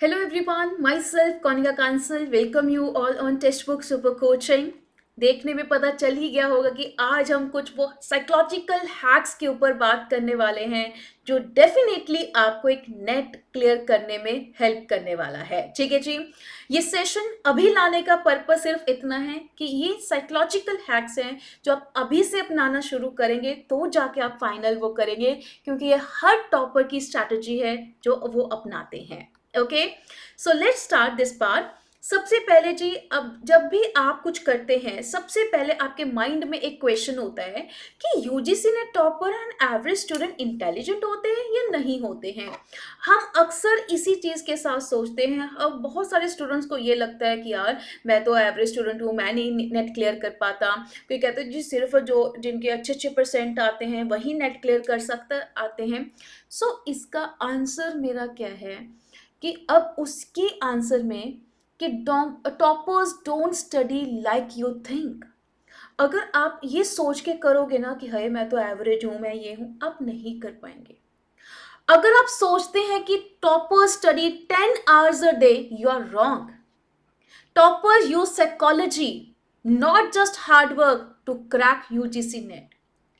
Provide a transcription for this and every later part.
Hello everyone, myself Konika Kansal welcome you all on Textbook Super Coaching। देखने में पता चल ही गया होगा कि आज हम कुछ वो साइकोलॉजिकल हैक्स के ऊपर बात करने वाले हैं जो डेफिनेटली आपको एक नेट क्लियर करने में हेल्प करने वाला है। ठीक है जी, ये सेशन अभी लाने का पर्पस सिर्फ इतना है कि ये साइकोलॉजिकल हैक्स हैं जो आप अभी से अपनाना शुरू करेंगे तो जाके आप फाइनल वो करेंगे, क्योंकि ये हर टॉपर की स्ट्रैटेजी है जो वो अपनाते हैं। Okay, so let's start this part. सबसे पहले जी, अब जब भी आप कुछ करते हैं सबसे पहले आपके माइंड में एक क्वेश्चन होता है कि यूजीसी ने topper and average student intelligent होते हैं या नहीं होते हैं। हम अक्सर इसी चीज़ के साथ सोचते हैं। अब बहुत सारे स्टूडेंट्स को ये लगता है कि यार मैं तो एवरेज स्टूडेंट हूँ, मैं नहीं नेट क्लियर कर पाता। कोई कहते हैं जी सिर्फ जो जिनके अच्छे अच्छे परसेंट आते हैं वही नेट क्लियर कर सकते आते हैं। सो इसका आंसर मेरा क्या है कि अब उसके आंसर में कि toppers don't study like you think. अगर आप ये सोच के करोगे ना कि हाय मैं तो एवरेज हूं, मैं ये हूं, आप नहीं कर पाएंगे। अगर आप सोचते हैं कि toppers study 10 hours a day, you are wrong. Toppers use psychology, not just hard work to crack UGC NET.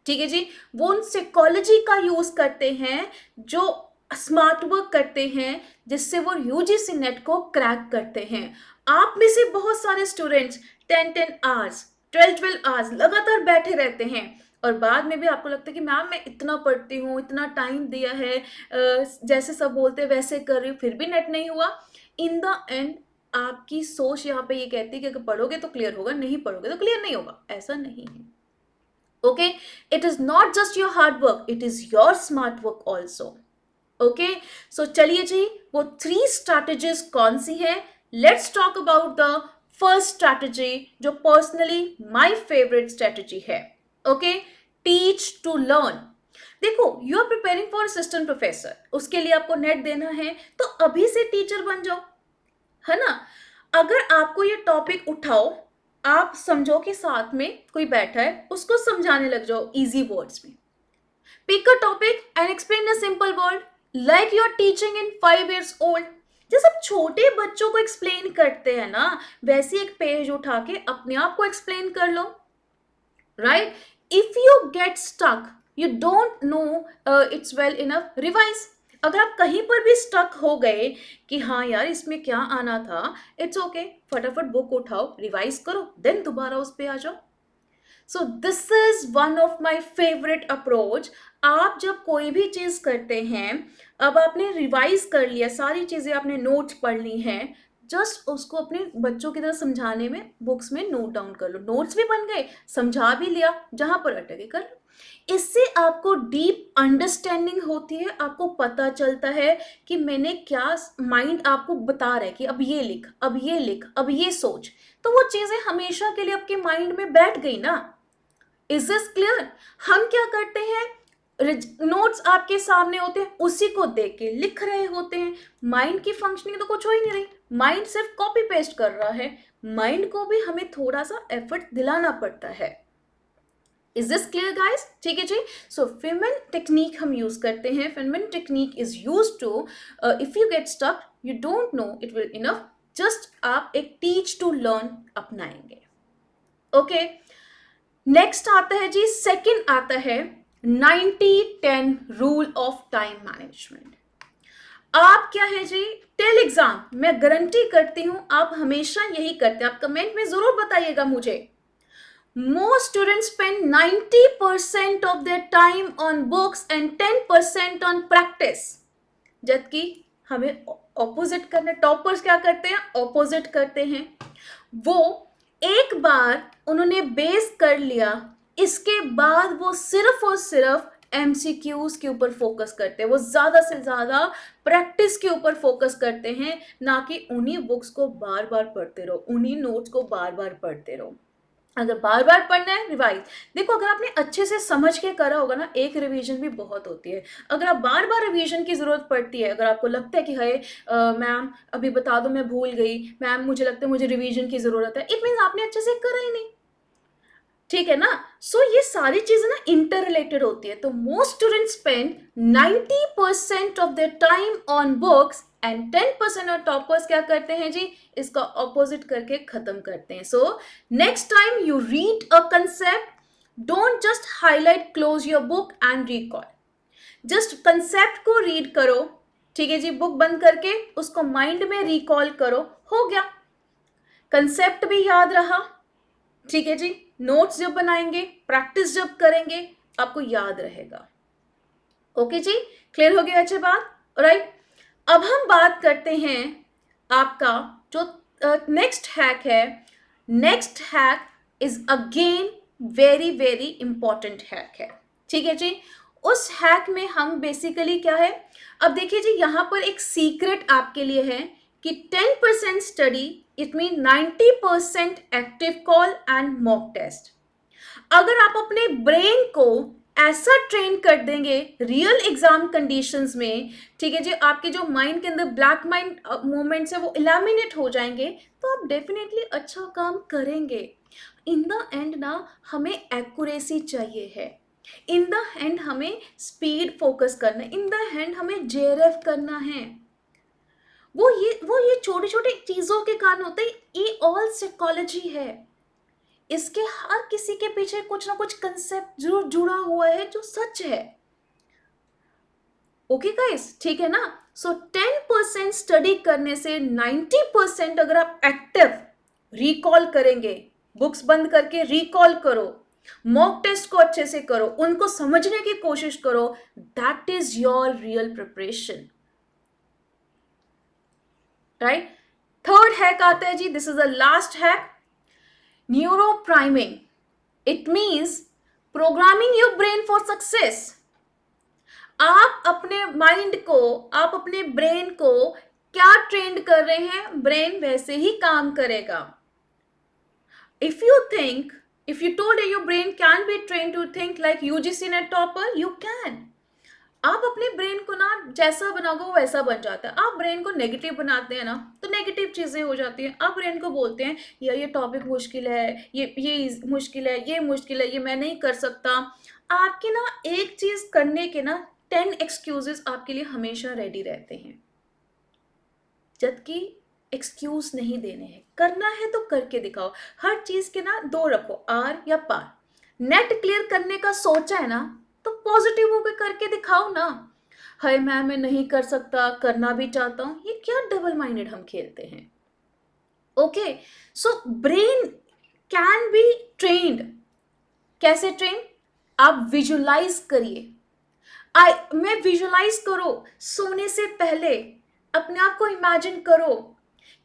ठीक है जी, वो उन साइकोलॉजी का यूज करते हैं, जो स्मार्ट वर्क करते हैं, जिससे वो यूजीसी नेट को क्रैक करते हैं। आप में से बहुत सारे स्टूडेंट्स 10 10 hours 12 12 hours लगातार बैठे रहते हैं और बाद में भी आपको लगता है कि मैम मैं इतना पढ़ती हूँ, इतना टाइम दिया है, जैसे सब बोलते हैं वैसे कर रही हूँ, फिर भी नेट नहीं हुआ। इन द एंड आपकी सोच यहाँ पे ये कहती है कि अगर पढ़ोगे तो क्लियर होगा, नहीं पढ़ोगे तो क्लियर नहीं होगा। ऐसा नहीं है। Okay, it is not just your hard work, it is your smart work also. Okay, so चलिए जी, वो 3 स्ट्रैटेजीज कौन सी है। Let's talk about the first strategy, जो पर्सनली माय फेवरेट स्ट्रैटेजी है। Okay, teach to learn. देखो, you are preparing for assistant professor, उसके लिए आपको नेट देना है, तो अभी से टीचर बन जाओ, है ना। अगर आपको ये टॉपिक उठाओ, आप समझो कि साथ में कोई बैठा है, उसको समझाने लग जाओ इजी वर्ड्स में। Pick a topic and explain a simple word like you are teaching in 5 years old. जैसे आप छोटे बच्चों को एक्सप्लेन करते हैं ना, वैसे एक पेज उठा के अपने आप को एक्सप्लेन कर लो। Right, if you get stuck, you don't know it's well enough, revise. अगर आप कहीं पर भी स्टक हो गए कि हाँ यार इसमें क्या आना था, इट्स ओके, फटाफट बुक उठाओ, रिवाइज करो, देन दोबारा उस पे आ जाओ। सो this is one of my favourite approach. आप जब कोई भी चीज़ करते हैं, अब आपने रिवाइज कर लिया, सारी चीज़ें आपने नोट्स पढ़ ली हैं, जस्ट उसको अपने बच्चों की तरह समझाने में बुक्स में नोट डाउन कर लो। नोट्स भी बन गए, समझा भी लिया, जहां पर अटके कर लो। इससे आपको डीप अंडरस्टैंडिंग होती है, आपको पता चलता है कि मैंने क्या, माइंड आपको बता रहा है कि अब ये लिख, अब ये लिख, अब ये सोच, तो वो चीज़ें हमेशा के लिए आपके माइंड में बैठ गई ना। Is this clear. हम क्या करते हैं, नोट्स आपके सामने होते हैं, उसी को देख के लिख रहे होते हैं। माइंड की फंक्शनिंग तो कुछ हो ही नहीं रही, माइंड सिर्फ कॉपी पेस्ट कर रहा है। माइंड को भी हमें थोड़ा सा एफर्ट दिलाना पड़ता है। Is this clear guys? ठीक है जी। सो फिनमैन टेक्निक हम यूज करते हैं। Feynman technique is use to, if you get stuck, you don't know it will enough, just आप एक टीच टू लर्न अपनाएंगे। ओके, नेक्स्ट आता है जी, सेकंड आता है 90-10 रूल ऑफ टाइम मैनेजमेंट। आप क्या है जी, टिल एग्जाम, मैं गारंटी करती हूं आप हमेशा यही करते हैं। आप कमेंट में जरूर बताइएगा मुझे। Most students spend 90% of their time on books and 10% on practice. जबकि हमें ऑपोजिट करना, टॉपर्स क्या करते हैं, ऑपोजिट करते हैं। वो एक बार उन्होंने बेस कर लिया, इसके बाद वो सिर्फ और सिर्फ एमसीक्यूज के ऊपर फोकस करते हैं, वो ज्यादा से ज्यादा प्रैक्टिस के ऊपर फोकस करते हैं, ना कि उन्हीं बुक्स को बार बार पढ़ते रहो, उन्हीं नोट्स को बार बार पढ़ते रहो। अगर बार बार पढ़ना है, रिवाइज। देखो, अगर आपने अच्छे से समझ के करा होगा ना, एक रिवीजन भी बहुत होती है। अगर आप बार बार रिवीजन की जरूरत पड़ती है, अगर आपको लगता है कि हाय मैम अभी बता दो मैं भूल गई, मैम मुझे लगता है मुझे रिवीजन की जरूरत है, इट मीन्स आपने अच्छे से करा ही नहीं। ठीक है ना। सो ये सारी चीजें ना इंटर रिलेटेड होती है। तो most student spend 90% of their time on books and 10% और टॉपर्स क्या करते हैं जी, इसका ऑपोजिट करके खत्म करते हैं. So next time you read a concept, don't just highlight, close your book and recall. Just concept को रीड करो, ठीक है जी, बुक बंद करके उसको माइंड में रिकॉल करो, हो गया, कंसेप्ट भी याद रहा. ठीक है जी, नोट्स जब बनाएंगे, प्रैक्टिस जब करेंगे, आपको याद रहेगा. ओके जी, क्लियर हो गया अच्छी बात. राइट, अब हम बात करते हैं आपका जो नेक्स्ट हैक है. Next hack is again very very important hack है. ठीक है जी, उस हैक में हम बेसिकली क्या है, अब देखिए जी, यहां पर एक सीक्रेट आपके लिए है कि 10% study it mean 90% active call and mock test. अगर आप अपने ब्रेन को ऐसा ट्रेन कर देंगे रियल एग्जाम कंडीशंस में, ठीक है जी, आपके जो माइंड के अंदर ब्लैक माइंड मोमेंट्स है वो इलिमिनेट हो जाएंगे, तो आप डेफिनेटली अच्छा काम करेंगे. इन द एंड ना हमें एक्यूरेसी चाहिए है, इन द एंड हमें स्पीड फोकस करना है, इन द एंड हमें जेआरएफ करना है. वो ये छोटे छोटे चीजों के कारण होते हैं. ये ऑल साइकोलॉजी है, इसके हर किसी के पीछे कुछ ना कुछ कंसेप्ट जरूर जुड़ा हुआ है जो सच है. ओके गाइस, ठीक है ना. सो 10% स्टडी करने से 90% अगर आप एक्टिव रिकॉल करेंगे, बुक्स बंद करके रिकॉल करो, मॉक टेस्ट को अच्छे से करो, उनको समझने की कोशिश करो, that is your real preparation. Right, third hack आता है जी, this is the last hack, neuropriming. It means programming your brain for success. आप अपने माइंड को, आप अपने ब्रेन को क्या ट्रेंड कर रहे हैं, ब्रेन वैसे ही काम करेगा. If you think, if you told your brain can be train to think like UGC NET topper, you can. आप अपने ब्रेन को ना जैसा बनाओगे वो वैसा बन जाता है. आप ब्रेन को नेगेटिव बनाते हैं ना, तो नेगेटिव चीजें हो जाती हैं. आप ब्रेन को बोलते हैं यार ये टॉपिक मुश्किल है, ये मुश्किल है, ये मुश्किल है, ये मैं नहीं कर सकता. आपके ना एक चीज करने के ना 10 एक्सक्यूजेस आपके लिए हमेशा रेडी रहते हैं, जबकि एक्सक्यूज नहीं देने हैं. करना है तो करके दिखाओ. हर चीज के ना दो रखो, आर या पार. नेट क्लियर करने का सोचा है ना, तो पॉजिटिव होकर करके दिखाओ ना. हाय मैम मैं नहीं कर सकता, करना भी चाहता हूं, ये क्या डबल माइंडेड हम खेलते हैं. Okay, so brain can be trained. कैसे ट्रेन, आप विजुलाइज करिए. मैं विजुलाइज करो, सोने से पहले अपने आप को इमेजिन करो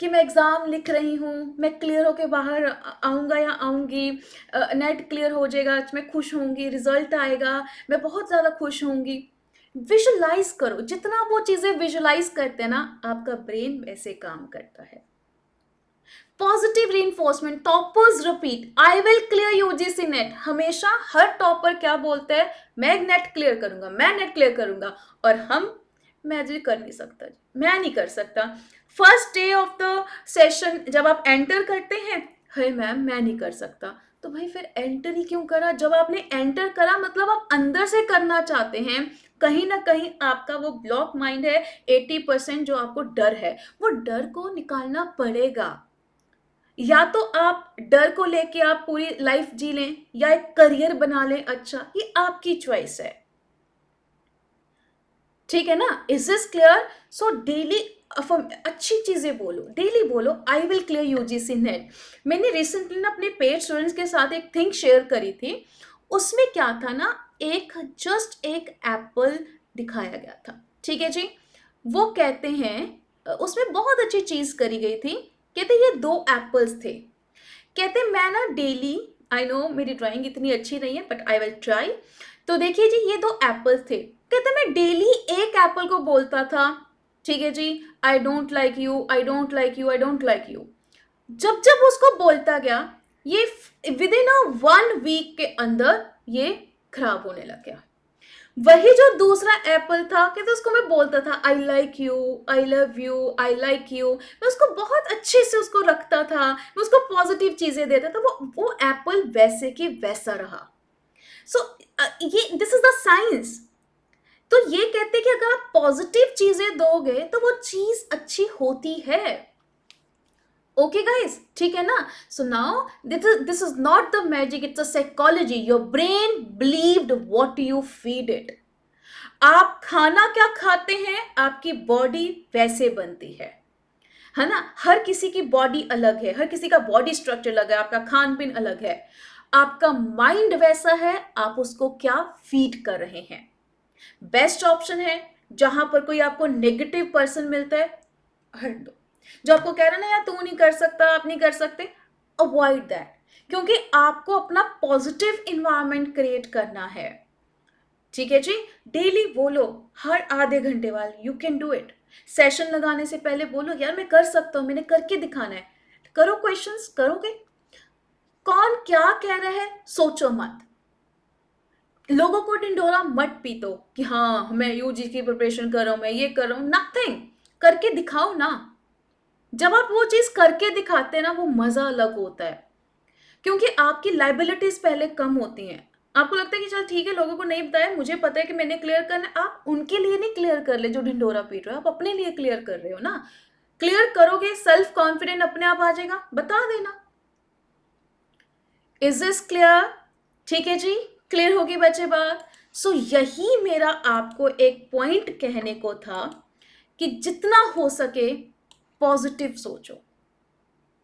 कि मैं एग्ज़ाम लिख रही हूँ, मैं क्लियर होके बाहर आऊँगा या आऊँगी, नेट क्लियर हो जाएगा, मैं खुश होंगी, रिजल्ट आएगा, मैं बहुत ज़्यादा खुश होंगी. विजुलाइज करो. जितना आप वो चीज़ें विजुलाइज करते हैं ना, आपका ब्रेन वैसे काम करता है. Positive reinforcement, toppers repeat, I will clear UGC net. हमेशा हर टॉपर क्या बोलते हैं, मैं नेट क्लियर करूंगा, मैं नेट क्लियर करूंगा. और हम, मैं जी कर नहीं सकता, मैं नहीं कर सकता. First day of the session जब आप एंटर करते हैं, हे मैम मैं नहीं कर सकता, तो भाई फिर एंटर ही क्यों करा. जब आपने एंटर करा मतलब आप अंदर से करना चाहते हैं. कहीं ना कहीं आपका वो ब्लॉक माइंड है 80% जो आपको डर है, वो डर को निकालना पड़ेगा. या तो आप डर को लेके आप पूरी लाइफ जी लें या एक करियर बना लें अच्छा, ये आपकी चॉइस है. ठीक है ना, is this clear. So daily अच्छी चीजें बोलो, डेली बोलो I will clear UGC net. मैंने रिसेंटली ना अपने पेड स्टूडेंट्स के साथ एक थिंग शेयर करी थी. उसमें क्या था ना, जस्ट एक एप्पल दिखाया गया था. ठीक है जी, वो कहते हैं उसमें बहुत अच्छी चीज करी गई थी. कहते ये 2 एप्पल्स थे. कहते मैं ना डेली, आई नो मेरी ड्राइंग इतनी अच्छी नहीं है बट आई विल ट्राई. तो देखिए जी, ये 2 एप्पल्स थे. कहते मैं डेली एक एप्पल को बोलता था, ठीक है जी, I don't like you, I don't like you, I don't like you. जब जब उसको बोलता गया, ये विद इन 1 वीक के अंदर ये खराब होने लग गया. वही जो दूसरा एप्पल था, कहते उसको मैं बोलता था I like you, I love you, I like you, मैं उसको बहुत अच्छे से उसको रखता था, मैं उसको पॉजिटिव चीजें देता था, वो एप्पल वैसे के वैसा रहा. सो ये दिस इज द साइंस. तो ये कहते हैं कि अगर आप पॉजिटिव चीजें दोगे तो वो चीज अच्छी होती है। ओके गाइस, ठीक है ना? So now this is not the magic, it's a psychology. Your brain believed what you feed it. आप खाना क्या खाते हैं, आपकी बॉडी वैसे बनती है ना? हर किसी की बॉडी अलग है, हर किसी का बॉडी स्ट्रक्चर अलग है, आपका खान पीन अलग है, आपका माइंड वैसा है, आप उसको क्या फीड कर रहे हैं। बेस्ट ऑप्शन है जहां पर कोई आपको नेगेटिव पर्सन मिलता है, हट दो। जो आपको कह रहा है ना यार तू नहीं कर सकता, आप नहीं कर सकते, अवॉइड दैट। क्योंकि आपको अपना पॉजिटिव इन्वायरमेंट क्रिएट करना है। ठीक है जी? डेली बोलो, हर आधे घंटे वाले, you can do it. Session लगाने से पहले बोलो यार मैं कर सकता हूं, मैंने करके दिखाना है। करो, क्वेश्चंस करोगे। कौन क्या कह रहा है सोचो मत। लोगों को ढिंढोरा मत पीतो कि हाँ मैं यूजी की प्रिपरेशन कर रहा हूं, मैं ये कर रहा हूं। नथिंग, करके दिखाओ ना। जब आप वो चीज करके दिखाते हैं ना, वो मजा अलग होता है। क्योंकि आपकी लाइबिलिटीज पहले कम होती हैं। आपको लगता है कि चल ठीक है, लोगों को नहीं बताया, मुझे पता है कि मैंने क्लियर करना है। आप उनके लिए नहीं क्लियर कर ले जो ढिंढोरा पीट रहे हो, आप अपने लिए क्लियर कर रहे हो ना। क्लियर करोगे, सेल्फ कॉन्फिडेंट अपने आप आ जाएगा, बता देना। Is this clear? ठीक है जी, क्लियर होगी बच्चे बात? सो यही मेरा आपको एक पॉइंट कहने को था कि जितना हो सके पॉजिटिव सोचो,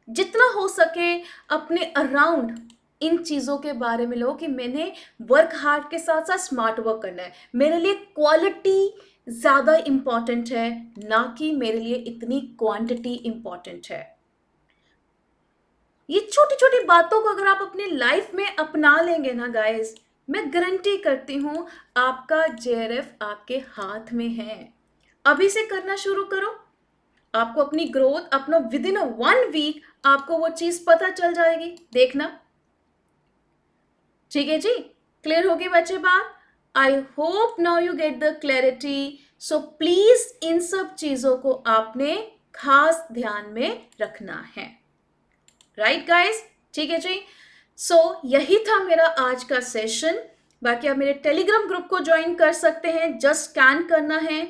जितना हो सके अपने अराउंड इन चीज़ों के बारे में लो कि मैंने वर्क हार्ड के साथ साथ स्मार्ट वर्क करना है। मेरे लिए क्वालिटी ज़्यादा इम्पॉर्टेंट है, ना कि मेरे लिए इतनी क्वांटिटी इम्पॉर्टेंट है। ये छोटी छोटी बातों को अगर आप अपनी लाइफ में अपना लेंगे ना गाइस, मैं गारंटी करती हूँ आपका जेआरएफ आपके हाथ में है। अभी से करना शुरू करो, आपको अपनी ग्रोथ, अपना विद इन 1 वीक आपको वो चीज पता चल जाएगी, देखना। ठीक है जी, क्लियर होगी बच्चे बात? I hope now you get the clarity. So please इन सब चीजों को आपने खास ध्यान में रखना है। राइट गाइस, ठीक है जी। सो यही था मेरा आज का सेशन। बाकी आप मेरे टेलीग्राम ग्रुप को ज्वाइन कर सकते हैं, जस्ट स्कैन करना है।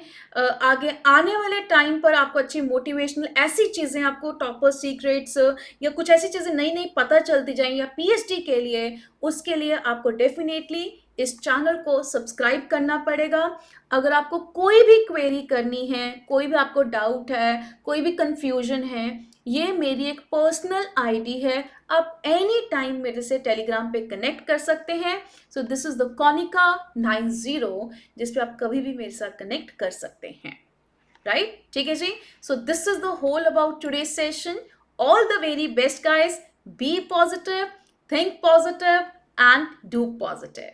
आगे आने वाले टाइम पर आपको अच्छी मोटिवेशनल ऐसी चीज़ें, आपको टॉपर सीक्रेट्स या कुछ ऐसी चीज़ें नई नई पता चलती जाएंगी, या पीएचडी के लिए, उसके लिए आपको डेफिनेटली इस चैनल को सब्सक्राइब करना पड़ेगा। अगर आपको कोई भी क्वेरी करनी है, कोई भी आपको डाउट है, कोई भी कंफ्यूजन है, ये मेरी एक पर्सनल आईडी है, आप एनी टाइम मेरे से टेलीग्राम पे कनेक्ट कर सकते हैं। सो दिस इज द कॉनिका 90, जिस पे आप कभी भी मेरे साथ कनेक्ट कर सकते हैं। राइट, ठीक है जी। So this is the whole about today session. All the very best guys, be positive, think positive and do positive.